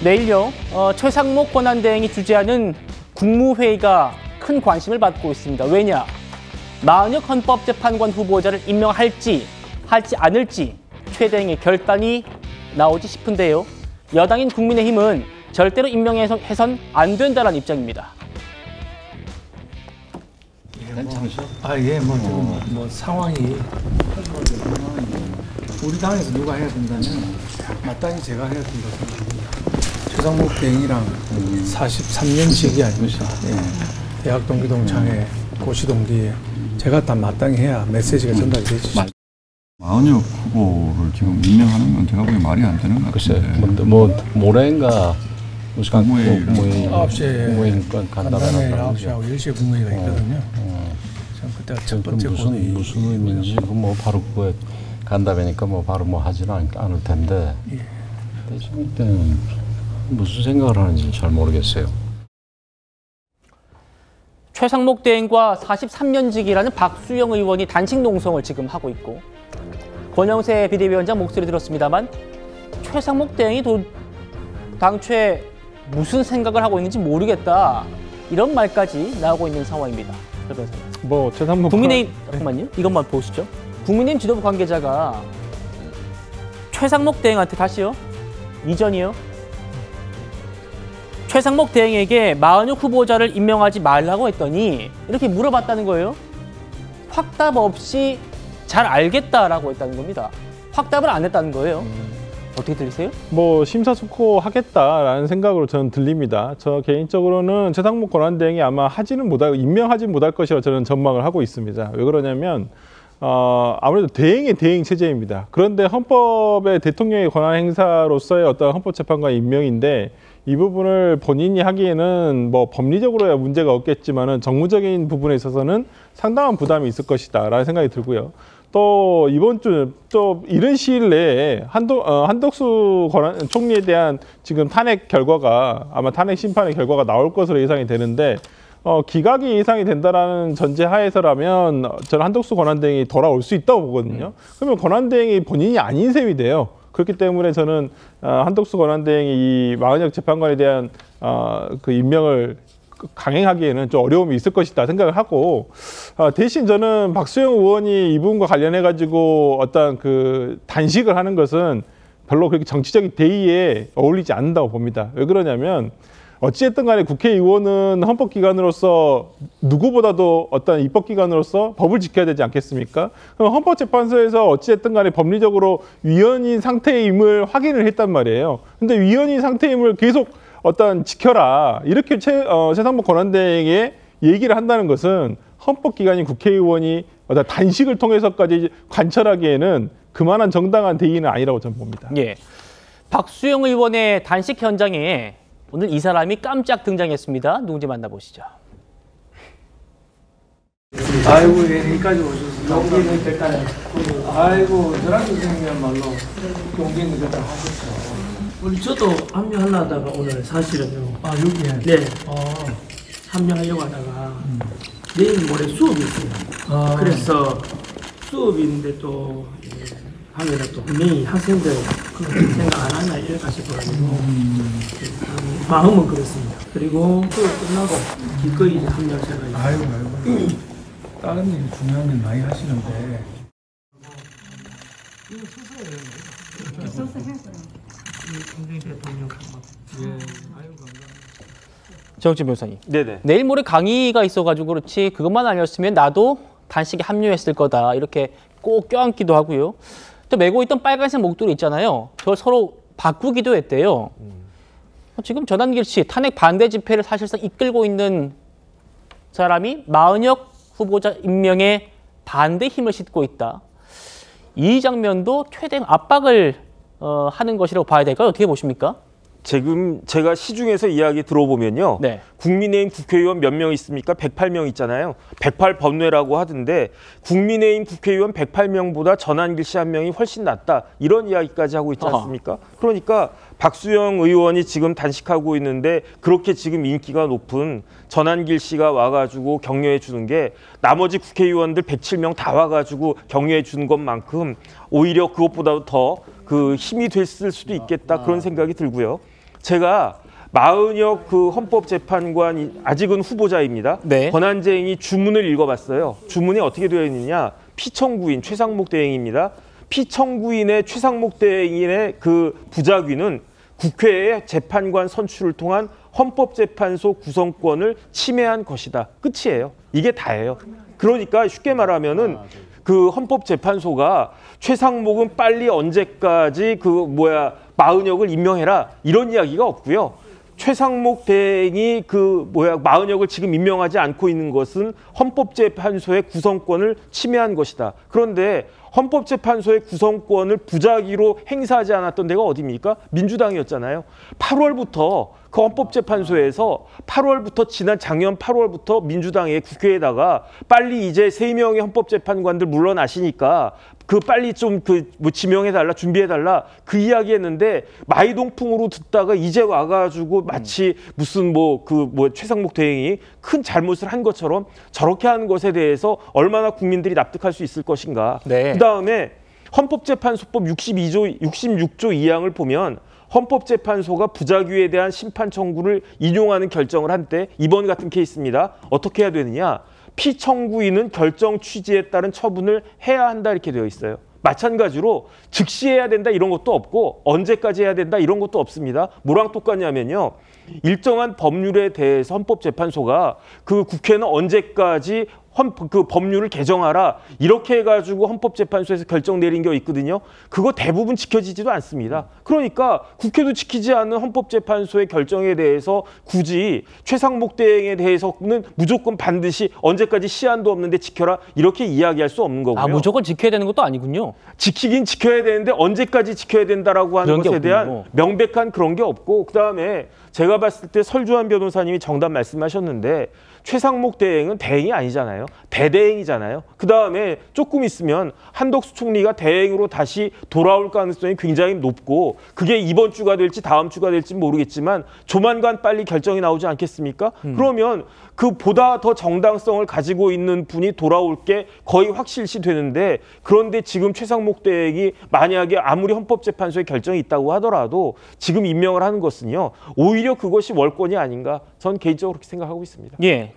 내일요, 최상목 권한대행이 주재하는 국무회의가 큰 관심을 받고 있습니다. 왜냐? 마은혁 헌법재판관 후보자를 임명할지 할지 않을지 최 대행의 결단이 나오지 싶은데요. 여당인 국민의힘은 절대로 임명해선 안 된다는 입장입니다. 괜찮으셔? 지금 상황이 우리 당에서 누가 해야 된다면 마땅히 제가 해야 된다고 생각합니다. 최상목 대행이랑 43년직이 아닙니까? 대학 동기 동창회 고시 동기에 제가 다 마땅히 해야 메시지가 전달이 되지. 마은혁 후보를 지금 임명하는 건 제가 보기엔 말이 안 되는 것 같은데. 모레인가 무슨 국무회의 9시에 간담회 9시하고 10시에 국무회의가 있거든요. 그때가 첫 번째 무슨 의미인지 바로 그거에 간담회니까 바로 하지는 않을 텐데. 대중 때는 무슨 생각을 하는지 잘 모르겠어요. 최상목 대행과 43년직이라는 박수영 의원이 단식 농성을 지금 하고 있고, 권영세 비대위원장 목소리 들었습니다만 최상목 대행이 당초에 무슨 생각을 하고 있는지 모르겠다, 이런 말까지 나오고 있는 상황입니다. 최상목 국민의힘 잠깐만요. 이것만 보시죠. 국민의힘 지도부 관계자가 최상목 대행한테 다시요. 이전이요. 최상목 대행에게 마은혁 후보자를 임명하지 말라고 했더니 이렇게 물어봤다는 거예요. 확답 없이 잘 알겠다라고 했다는 겁니다. 확답을 안 했다는 거예요. 어떻게 들리세요? 심사숙고하겠다라는 생각으로 저는 들립니다. 저 개인적으로는 최상목 권한대행이 아마 임명하지 못할 것이라고 저는 전망을 하고 있습니다. 왜 그러냐면 아무래도 대행의 대행 체제입니다. 그런데 헌법의 대통령의 권한 행사로서의 어떤 헌법재판관 임명인데, 이 부분을 본인이 하기에는 법리적으로야 문제가 없겠지만은 정무적인 부분에 있어서는 상당한 부담이 있을 것이다라는 생각이 들고요. 또 이번 주 또 이른 시일 내에 한덕수 총리에 대한 지금 탄핵 결과가, 아마 탄핵 심판의 결과가 나올 것으로 예상이 되는데, 기각이 예상이 된다라는 전제 하에서라면 저는 한덕수 권한대행이 돌아올 수 있다고 보거든요. 그러면 권한대행이 본인이 아닌 셈이 돼요. 그렇기 때문에 저는 한덕수 권한대행이 이 마은혁 재판관에 대한 그 임명을 강행하기에는 좀 어려움이 있을 것이다 생각을 하고, 대신 저는 박수영 의원이 이 부분과 관련해 가지고 어떤 그 단식을 하는 것은 별로 그렇게 정치적인 대의에 어울리지 않는다고 봅니다. 왜 그러냐면 어찌됐든 간에 국회의원은 헌법기관으로서 누구보다도 어떤 입법기관으로서 법을 지켜야 되지 않겠습니까? 그럼 헌법재판소에서 어찌됐든 간에 법리적으로 위헌인 상태임을 확인을 했단 말이에요. 근데 위헌인 상태임을 계속 지켜라, 이렇게 최상목 권한대행에 얘기를 한다는 것은 헌법기관인 국회의원이 단식을 통해서까지 관철하기에는 그만한 정당한 대의는 아니라고 저는 봅니다. 예, 박수영 의원의 단식 현장에 오늘 이 사람이 깜짝 등장했습니다. 누군지 만나보시죠. 아이고, 여기까지 오셨습니다. 용기는 됐다요. 아이고, 저랑 선생님이야말로 용기는 됐다 하셨죠. 우리 저도 합류하려다가 오늘 사실은요. 여기에? 네. 합류하려고 하다가 내일 모레 수업이 있어요. 그래서 수업이 있는데 또 하면 또 분명히 학생들 생각 안 하나 이럴까 싶어가지고 마음은 그렇습니다. 그리고 수업 끝나고 기꺼이 합류할 생각입니다. 아이고. 다른 일, 중요한 일 많이 하시는데. 이거 소설해요. 정진 변호사님. 네네. 내일 모레 강의가 있어가지고 그렇지 그것만 아니었으면 나도 단식에 합류했을 거다, 이렇게 꼭 껴안기도 하고요. 또 메고 있던 빨간색 목도리 있잖아요. 그걸 서로 바꾸기도 했대요. 지금 전한길 씨 탄핵 반대 집회를 사실상 이끌고 있는 사람이 마은혁 후보자 임명에 반대 힘을 싣고 있다. 이 장면도 최대한 압박을 하는 것이라고 봐야 될까요? 어떻게 보십니까? 지금 제가 시중에서 이야기 들어보면요. 네. 국민의힘 국회의원 몇 명 있습니까? 108명 있잖아요. 108 번뇌라고 하던데 국민의힘 국회의원 108명보다 전한길 씨 한 명이 훨씬 낫다. 이런 이야기까지 하고 있지 않습니까? 그러니까 박수영 의원이 지금 단식하고 있는데 그렇게 지금 인기가 높은 전한길 씨가 와가지고 격려해 주는 게 나머지 국회의원들 107명 다 와가지고 격려해 주는 것만큼 오히려 그것보다도 더 그 힘이 됐을 수도 있겠다, 그런 생각이 들고요. 제가 마은혁 그 헌법재판관 아직은 후보자입니다. 네. 권한쟁의 주문을 읽어봤어요. 주문이 어떻게 되어 있느냐? 피청구인 최상목 대행입니다. 피청구인의 최상목 대행의 그 부작위는 국회의 재판관 선출을 통한 헌법재판소 구성권을 침해한 것이다. 끝이에요. 이게 다예요. 그러니까 쉽게 말하면은 그 헌법재판소가 최상목은 빨리 언제까지 마은혁을 임명해라 이런 이야기가 없고요. 최상목 대행이 마은혁을 지금 임명하지 않고 있는 것은 헌법재판소의 구성권을 침해한 것이다. 그런데 헌법재판소의 구성권을 부작위로 행사하지 않았던 데가 어디입니까? 민주당이었잖아요. 8월부터 그 헌법재판소에서 지난 작년 8월부터 민주당의 국회에다가 빨리 이제 3명의 헌법재판관들 물러나시니까 빨리 좀 지명해달라, 준비해달라 그 이야기 했는데 마이동풍으로 듣다가 이제 와가지고 마치 무슨 최상목 대행이 큰 잘못을 한 것처럼 저렇게 하는 것에 대해서 얼마나 국민들이 납득할 수 있을 것인가. 네. 그다음에 헌법재판소법 66조 2항을 보면 헌법재판소가 부작위에 대한 심판 청구를 인용하는 결정을 한 때 이번 같은 케이스입니다. 어떻게 해야 되느냐? 피청구인은 결정 취지에 따른 처분을 해야 한다 이렇게 되어 있어요. 마찬가지로 즉시 해야 된다 이런 것도 없고 언제까지 해야 된다 이런 것도 없습니다. 뭐랑 똑같냐면요. 일정한 법률에 대해서 헌법재판소가 그 국회는 언제까지 법률을 개정하라 이렇게 해가지고 헌법재판소에서 결정 내린 게 있거든요. 그거 대부분 지켜지지도 않습니다. 그러니까 국회도 지키지 않는 헌법재판소의 결정에 대해서 굳이 최상목 대행에 대해서는 무조건 반드시 언제까지 시한도 없는데 지켜라 이렇게 이야기할 수 없는 거고요. 무조건 지켜야 되는 것도 아니군요. 지키긴 지켜야 되는데 언제까지 지켜야 된다라고 하는 것에 대한 명백한 그런 게 없고 그다음에 제가 봤을 때 설주환 변호사님이 정답 말씀하셨는데 최상목 대행은 대행이 아니잖아요. 대대행이잖아요. 그다음에 조금 있으면 한덕수 총리가 대행으로 다시 돌아올 가능성이 굉장히 높고 그게 이번 주가 될지 다음 주가 될지 모르겠지만 조만간 빨리 결정이 나오지 않겠습니까? 그러면 그보다 더 정당성을 가지고 있는 분이 돌아올 게 거의 확실시 되는데 그런데 지금 최상목 대행이 만약에 아무리 헌법재판소에 결정이 있다고 하더라도 지금 임명을 하는 것은요. 오히려 그것이 월권이 아닌가 전 개인적으로 그렇게 생각하고 있습니다. 예.